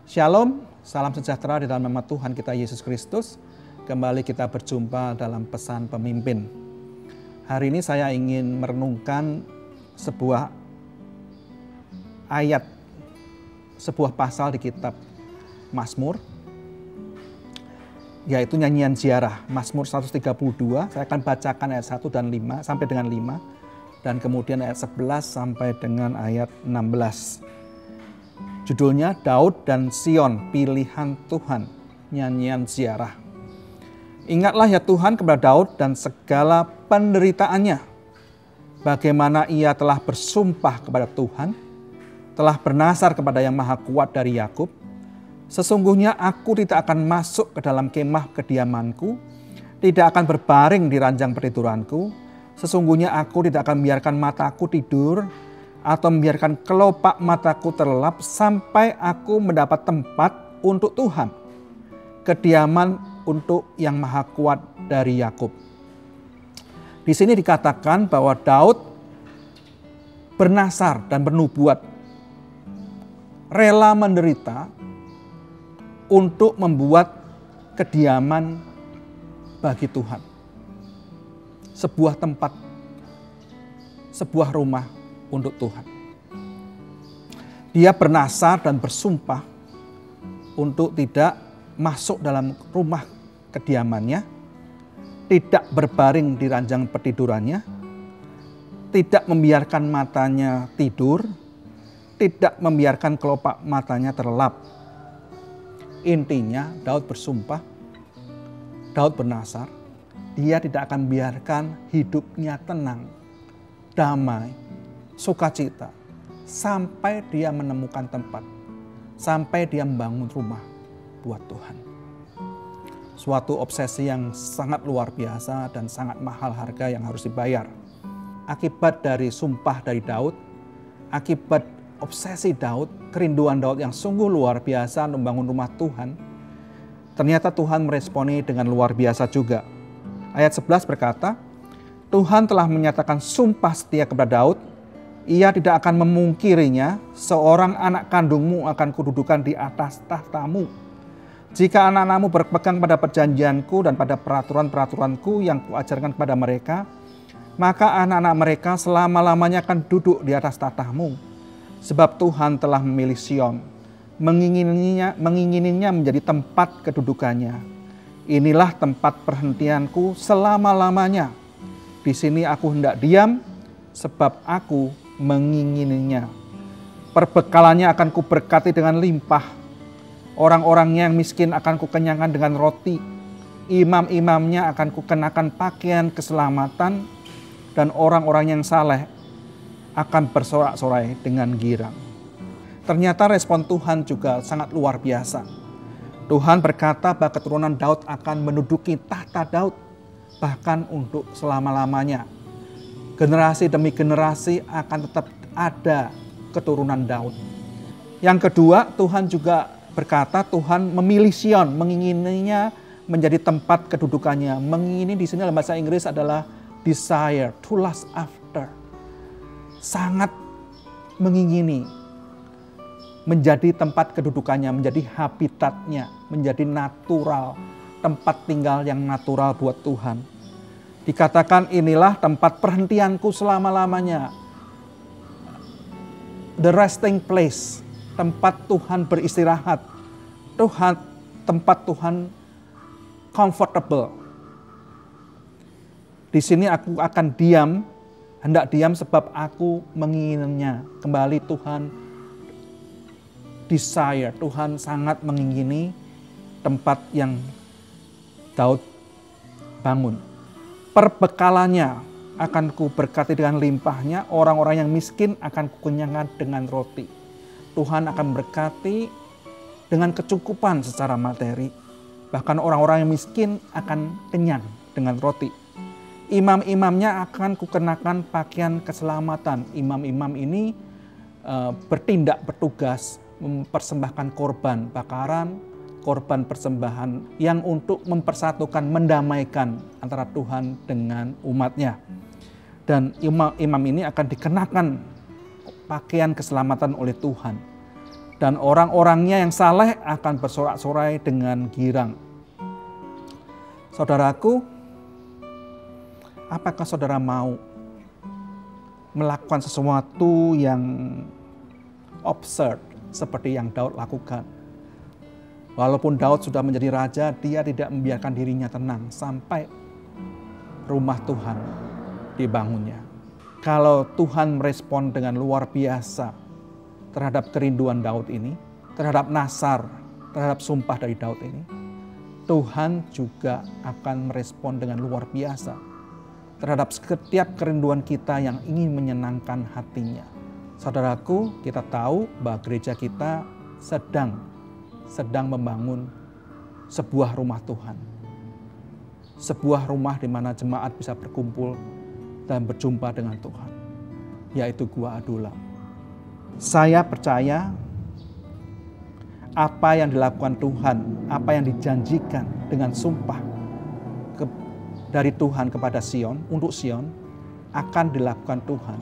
Shalom, salam sejahtera di dalam nama Tuhan kita Yesus Kristus. Kembali kita berjumpa dalam pesan pemimpin. Hari ini saya ingin merenungkan sebuah ayat, sebuah pasal di kitab Mazmur, yaitu nyanyian ziarah, Mazmur 132. Saya akan bacakan ayat 1 dan 5 sampai dengan 5, dan kemudian ayat 11 sampai dengan ayat 16. Judulnya Daud dan Sion, pilihan Tuhan, nyanyian ziarah. Ingatlah ya Tuhan kepada Daud dan segala penderitaannya, bagaimana ia telah bersumpah kepada Tuhan, telah bernazar kepada yang maha kuat dari Yakub. Sesungguhnya aku tidak akan masuk ke dalam kemah kediamanku, tidak akan berbaring di ranjang pertiduranku. Sesungguhnya aku tidak akan membiarkan mataku tidur, atau membiarkan kelopak mataku terlelap sampai aku mendapat tempat untuk Tuhan, kediaman untuk yang maha kuat dari Yakub. Di sini dikatakan bahwa Daud bernazar dan bernubuat, rela menderita untuk membuat kediaman bagi Tuhan. Sebuah tempat, sebuah rumah untuk Tuhan. Dia bernazar dan bersumpah untuk tidak masuk dalam rumah kediamannya, tidak berbaring di ranjang pertidurannya, tidak membiarkan matanya tidur, tidak membiarkan kelopak matanya terlelap. Intinya Daud bersumpah, Daud bernazar, dia tidak akan biarkan hidupnya tenang, damai, sukacita, sampai dia menemukan tempat, sampai dia membangun rumah buat Tuhan. Suatu obsesi yang sangat luar biasa dan sangat mahal harga yang harus dibayar. Akibat dari sumpah dari Daud, akibat obsesi Daud, kerinduan Daud yang sungguh luar biasa membangun rumah Tuhan, ternyata Tuhan meresponi dengan luar biasa juga. Ayat 11 berkata, Tuhan telah menyatakan sumpah setia kepada Daud, ia tidak akan memungkirinya, seorang anak kandungmu akan kududukan di atas tahtamu. Jika anak-anakmu berpegang pada perjanjianku dan pada peraturan-peraturanku yang kuajarkan kepada mereka, maka anak-anak mereka selama-lamanya akan duduk di atas tahtamu. Sebab Tuhan telah memilih Sion, mengingininya menjadi tempat kedudukannya. Inilah tempat perhentianku selama-lamanya. Di sini aku hendak diam, sebab aku mengingininya. Perbekalannya akan kuberkati dengan limpah. Orang-orangnya yang miskin akan kukenyangkan dengan roti. Imam-imamnya akan kukenakan pakaian keselamatan. Dan orang-orang yang saleh akan bersorak-sorai dengan girang. Ternyata respon Tuhan juga sangat luar biasa. Tuhan berkata bahwa keturunan Daud akan menduduki tahta Daud, bahkan untuk selama-lamanya. Generasi demi generasi akan tetap ada keturunan Daud. Yang kedua, Tuhan juga berkata Tuhan memilih Sion, mengingininya menjadi tempat kedudukannya. Mengingini di sini dalam bahasa Inggris adalah desire, to lust after. Sangat mengingini menjadi tempat kedudukannya, menjadi habitatnya, menjadi natural, tempat tinggal yang natural buat Tuhan. Dikatakan inilah tempat perhentianku selama-lamanya. The resting place, tempat Tuhan beristirahat. Tempat Tuhan comfortable. Di sini aku akan diam, hendak diam sebab aku mengingininya. Kembali Tuhan desire, Tuhan sangat mengingini tempat yang Daud bangun. Perbekalannya akan kuberkati dengan limpahnya, orang-orang yang miskin akan kukenyangkan dengan roti. Tuhan akan berkati dengan kecukupan secara materi. Bahkan orang-orang yang miskin akan kenyang dengan roti. Imam-imamnya akan kukenakan pakaian keselamatan. Imam-imam ini bertindak, bertugas, mempersembahkan korban bakaran, korban persembahan yang untuk mempersatukan, mendamaikan antara Tuhan dengan umatnya. Dan imam ini akan dikenakan pakaian keselamatan oleh Tuhan. dan orang-orangnya yang saleh akan bersorak-sorai dengan girang. Saudaraku, apakah saudara mau melakukan sesuatu yang absurd seperti yang Daud lakukan? Walaupun Daud sudah menjadi raja, dia tidak membiarkan dirinya tenang sampai rumah Tuhan dibangunnya. Kalau Tuhan merespon dengan luar biasa terhadap kerinduan Daud ini, terhadap nasar, terhadap sumpah dari Daud ini, Tuhan juga akan merespon dengan luar biasa terhadap setiap kerinduan kita yang ingin menyenangkan hatinya. Saudaraku, kita tahu bahwa gereja kita sedang membangun sebuah rumah Tuhan. Sebuah rumah di mana jemaat bisa berkumpul dan berjumpa dengan Tuhan, yaitu Gua Adulam. Saya percaya apa yang dilakukan Tuhan, apa yang dijanjikan dengan sumpah dari Tuhan kepada Sion, untuk Sion, akan dilakukan Tuhan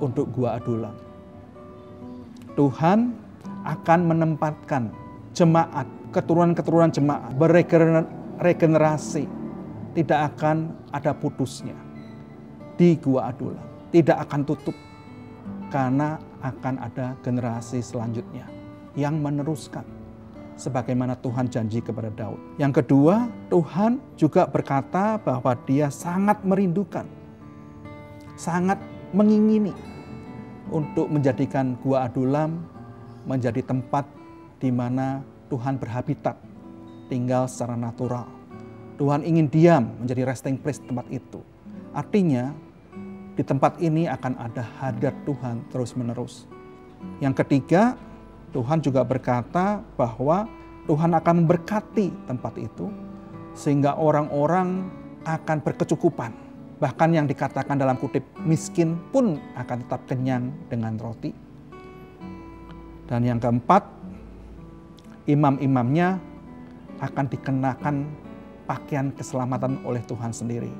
untuk Gua Adulam. Tuhan akan menempatkan jemaat, keturunan-keturunan jemaat beregenerasi, tidak akan ada putusnya di Gua Adulam, tidak akan tutup, karena akan ada generasi selanjutnya yang meneruskan sebagaimana Tuhan janji kepada Daud. Yang kedua, Tuhan juga berkata bahwa Dia sangat merindukan, sangat mengingini untuk menjadikan Gua Adulam menjadi tempat di mana Tuhan berhabitat, tinggal secara natural. Tuhan ingin diam, menjadi resting place tempat itu. Artinya, di tempat ini akan ada hadirat Tuhan terus-menerus. Yang ketiga, Tuhan juga berkata bahwa Tuhan akan memberkati tempat itu, sehingga orang-orang akan berkecukupan. Bahkan yang dikatakan dalam kutip miskin pun akan tetap kenyang dengan roti. Dan yang keempat, imam-imamnya akan dikenakan pakaian keselamatan oleh Tuhan sendiri.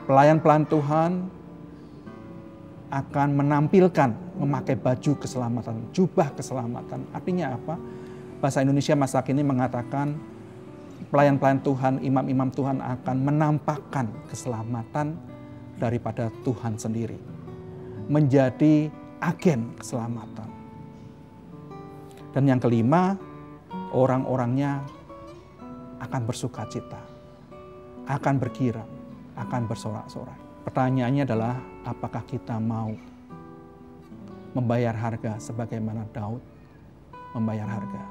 Pelayan-pelayan Tuhan akan menampilkan memakai baju keselamatan, jubah keselamatan. Artinya apa? Bahasa Indonesia masa kini mengatakan pelayan-pelayan Tuhan, imam-imam Tuhan akan menampakkan keselamatan daripada Tuhan sendiri. Menjadi agen keselamatan. Dan yang kelima, orang-orangnya akan bersuka cita, akan bergirang, akan bersorak-sorai. Pertanyaannya adalah, apakah kita mau membayar harga sebagaimana Daud membayar harga?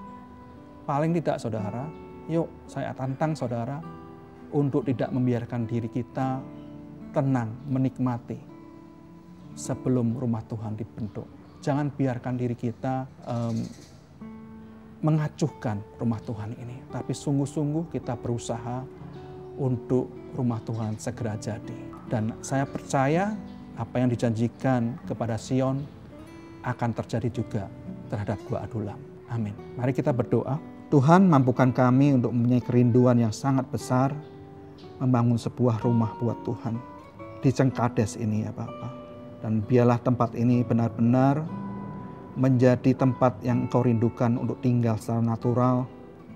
Paling tidak, saudara, yuk saya tantang saudara untuk tidak membiarkan diri kita tenang, menikmati sebelum rumah Tuhan dibentuk. Jangan biarkan diri kita mengacuhkan rumah Tuhan ini, tapi sungguh-sungguh kita berusaha untuk rumah Tuhan segera jadi. Dan saya percaya apa yang dijanjikan kepada Sion akan terjadi juga terhadap Gua Adulam. Amin. Mari kita berdoa. Tuhan, mampukan kami untuk mempunyai kerinduan yang sangat besar membangun sebuah rumah buat Tuhan di Cengkades ini ya Bapak. Dan biarlah tempat ini benar-benar menjadi tempat yang Engkau rindukan untuk tinggal secara natural,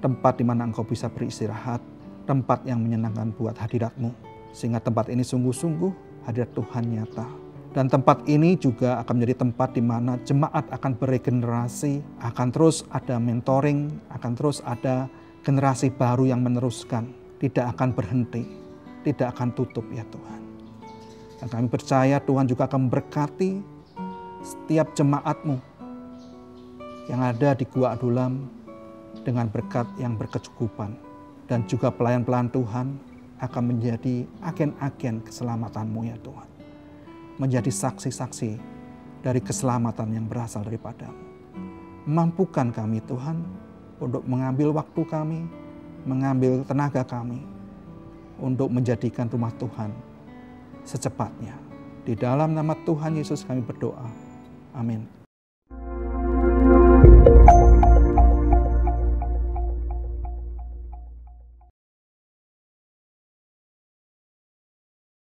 tempat di mana Engkau bisa beristirahat, tempat yang menyenangkan buat hadirat-Mu. Sehingga tempat ini sungguh-sungguh hadirat Tuhan nyata. Dan tempat ini juga akan menjadi tempat di mana jemaat akan beregenerasi, akan terus ada mentoring, akan terus ada generasi baru yang meneruskan. Tidak akan berhenti, tidak akan tutup ya Tuhan. Dan kami percaya Tuhan juga akan memberkati setiap jemaat-Mu yang ada di Gua Adulam dengan berkat yang berkecukupan. Dan juga pelayan-pelayan Tuhan akan menjadi agen-agen keselamatan-Mu ya Tuhan. Menjadi saksi-saksi dari keselamatan yang berasal daripada-Mu. Mampukan kami Tuhan untuk mengambil waktu kami, mengambil tenaga kami untuk menjadikan rumah Tuhan secepatnya. Di dalam nama Tuhan Yesus kami berdoa. Amin.